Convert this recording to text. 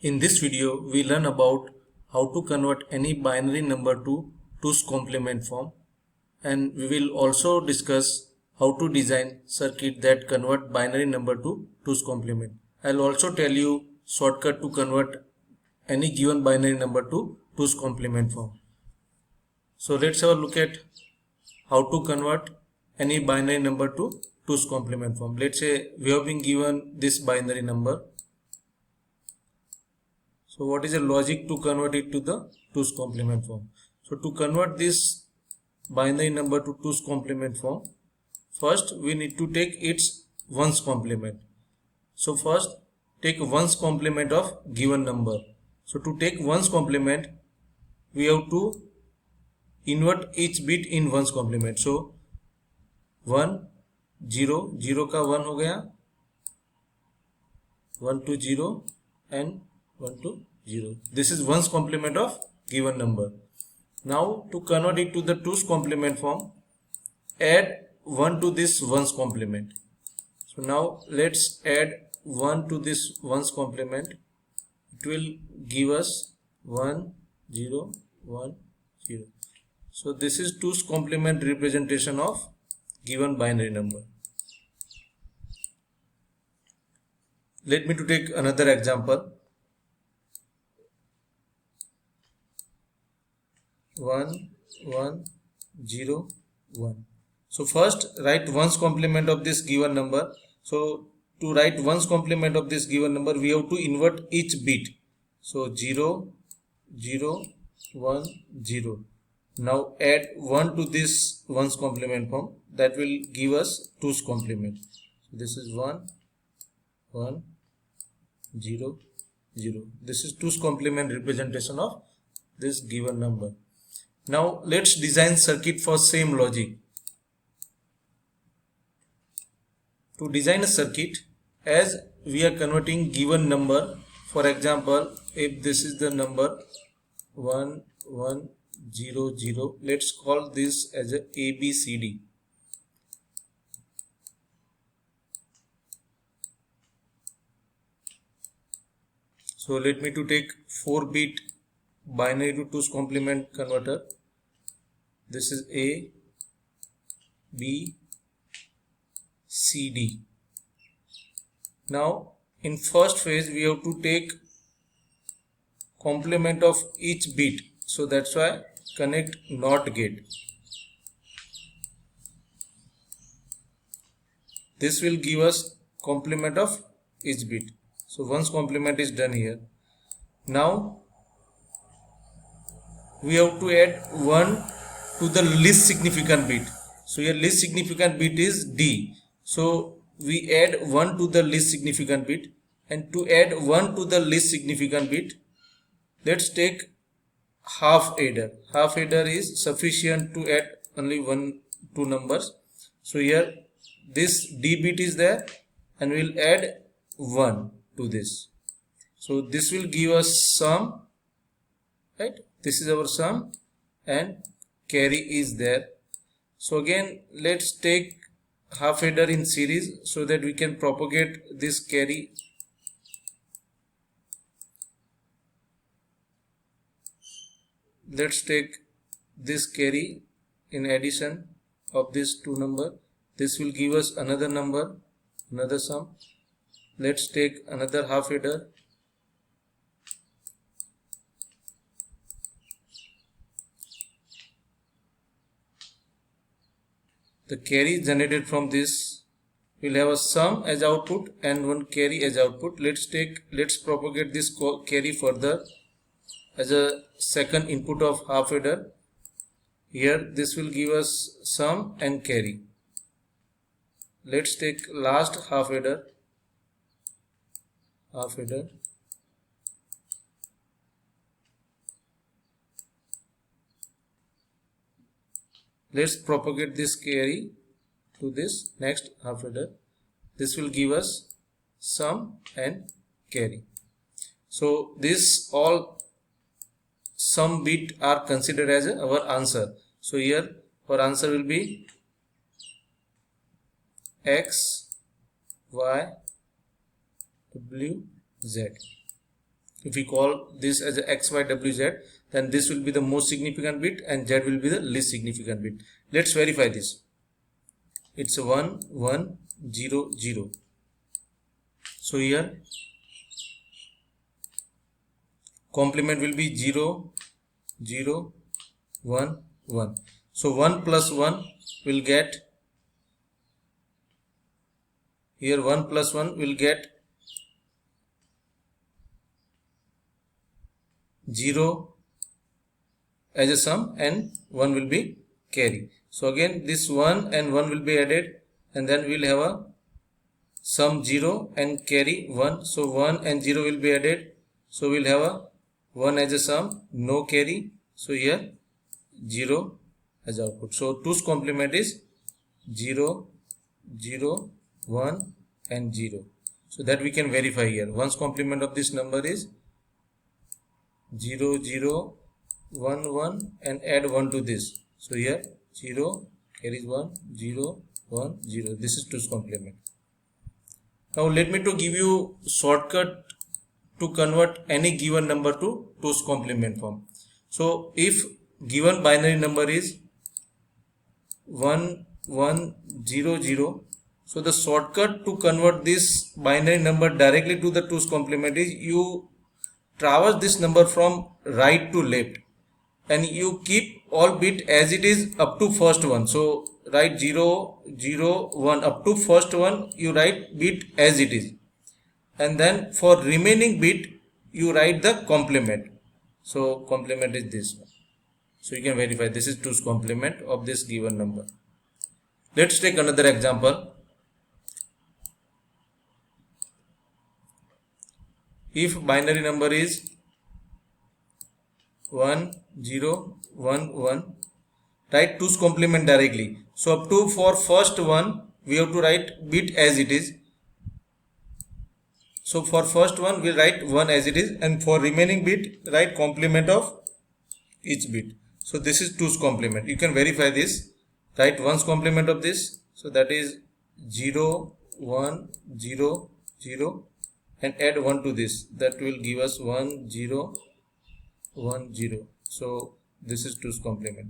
In this video, we learn about how to convert any binary number to 2's complement form, and we will also discuss how to design circuit that convert binary number to 2's complement. I'll also tell you shortcut to convert any given binary number to 2's complement form. So let's have a look at how to convert any binary number to 2's complement form. Let's say we have been given this binary number. So what is the logic to convert it to the 2's complement form? So to convert this binary number to 2's complement form, first we need to take its ones complement. So first take ones complement of given number. So to take ones complement, we have to invert each bit in ones complement. So 1 0 0 का 1 हो गया, 1 to 0 and 1 to 0. This is ones complement of given number. Now to convert it to the 2's complement form, add 1 to this ones complement. So now let's add 1 to this ones complement. It will give us 1 0 1 0. So this is 2's complement representation of given binary number. Let me to take another example. 1 1 0 1. So first write ones complement of this given number. So to write ones complement of this given number, we have to invert each bit. So 0 0 1 0. Now add 1 to this ones complement form. That will give us 2's complement. So this is 1 1 0 0. This is 2's complement representation of this given number. Now let's design circuit for same logic. To design a circuit, as we are converting given number, for example, if this is the number 1 1 0 0, let's call this as a ABCD. So let me to take 4-bit binary to 2's complement converter. This is A, B, C, D. Now in first phase we have to take complement of each bit. So that's why connect NOT gate. This will give us complement of each bit. So one's complement is done here. Now we have to add 1 to the least significant bit. So here least significant bit is D. So we add 1 to the least significant bit, and to add 1 to the least significant bit, let's take half adder. Half adder is sufficient to add only 2 numbers. So here this D bit is there, and we'll add 1 to this. So this will give us sum, right? This is our sum, and carry is there. So again let's take half adder in series so that we can propagate this carry. Let's take this carry in addition of this 2 number. This will give us another number, another sum. Let's take another half adder. The carry generated from this will have a sum as output and one carry as output. Let's propagate this carry further as a second input of half adder. Here this will give us sum and carry. Let's take last half adder. Let's propagate this carry to this next half adder. This will give us sum and carry. So this all sum bit are considered as our answer. So here our answer will be X, Y, W, Z. if we call this as a x, y, w, z, then this will be the most significant bit and z will be the least significant bit. Let's verify this. It's 1 1 0 0. So here complement will be 0 0 1 1. So 1 plus 1 will get, here 1 plus 1 will get 0 as a sum and 1 will be carry. So again this 1 and 1 will be added and then we will have a sum 0 and carry 1. So 1 and 0 will be added. So we will have a 1 as a sum, no carry. So here 0 as output. So 2's complement is 0 0 1 and 0. So that we can verify here. 1's complement of this number is 0 0 1 1 and add 1 to this. So here 0 carries 1 0 1 0. This is 2's complement. Now let me to give you shortcut to convert any given number to 2's complement form. So if given binary number is 1 1 0 0, so the shortcut to convert this binary number directly to the 2's complement is you traverse this number from right to left and you keep all bit as it is up to first one. So write 0 0 1 up to first one, you write bit as it is, and then for remaining bit you write the complement. So complement is this one. So you can verify this is 2's complement of this given number. Let's take another example. If binary number is 1 0 1 1, write 2's complement directly. So up to for first one we have to write bit as it is. So for first one we'll write 1 as it is, and for remaining bit write complement of each bit. So this is 2's complement. You can verify this. Write 1's complement of this. So that is 0 1 0 0 and add 1 to this. That will give us 1 0 1 0. So this is 2's complement.